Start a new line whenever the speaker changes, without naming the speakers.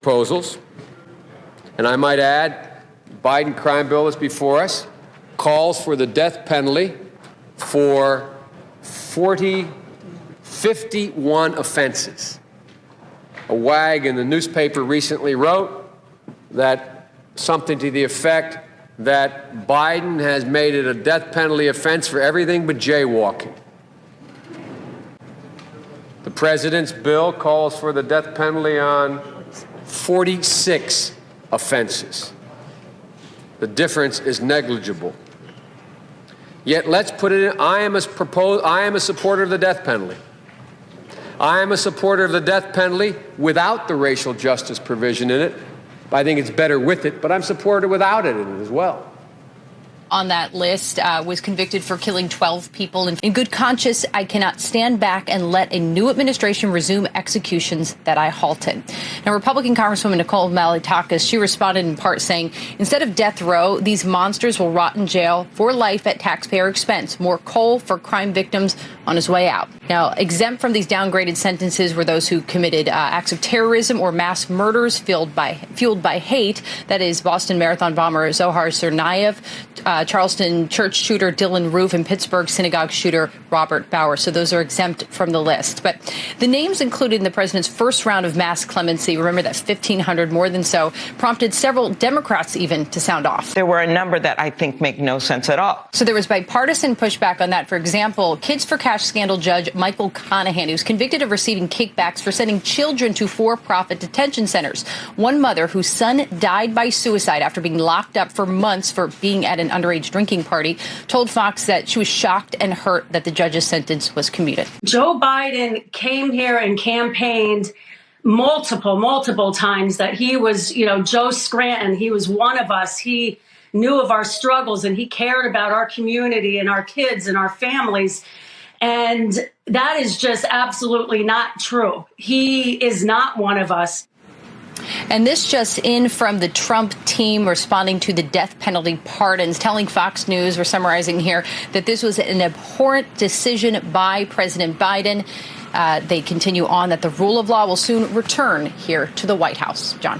proposals. And I might add, the Biden crime bill is before us, calls for the death penalty for 51 offenses. A wag in the newspaper recently wrote that something to the effect that Biden has made it a death penalty offense for everything but jaywalking. The president's bill calls for the death penalty on 46 offenses. The difference is negligible. Yet let's put it in, I am a supporter of the death penalty. I am a supporter of the death penalty without the racial justice provision in it. I think it's better with it, but I'm supportive without it in it as well.
On that list was convicted for killing 12 people. In good conscience, I cannot stand back and let a new administration resume executions that I halted. Now, Republican Congresswoman Nicole Malliotakis, she responded in part saying, instead of death row, these monsters will rot in jail for life at taxpayer expense. More coal for crime victims on his way out. Now, exempt from these downgraded sentences were those who committed acts of terrorism or mass murders fueled by hate. That is Boston Marathon bomber Zohar Tsarnaev, Charleston church shooter Dylan Roof, and Pittsburgh synagogue shooter Robert Bauer. So those are exempt from the list. But the names included in the president's first round of mass clemency, remember that 1,500, more than so, prompted several Democrats even to sound off.
There were a number that I think make no sense at all.
So there was bipartisan pushback on that. For example, Kids for Cash scandal judge Michael Conahan, who was convicted of receiving kickbacks for sending children to for-profit detention centers. One mother whose son died by suicide after being locked up for months for being at an underage drinking party told Fox that she was shocked and hurt that the judge's sentence was commuted.
Joe Biden came here and campaigned multiple times that he was, Joe Scranton. He was one of us. He knew of our struggles and he cared about our community and our kids and our families. And that is just absolutely not true. He is not one of us.
And this just in from the Trump team responding to the death penalty pardons, telling Fox News, we're summarizing here, that this was an abhorrent decision by President Biden. They continue on that the rule of law will soon return here to the White House. John.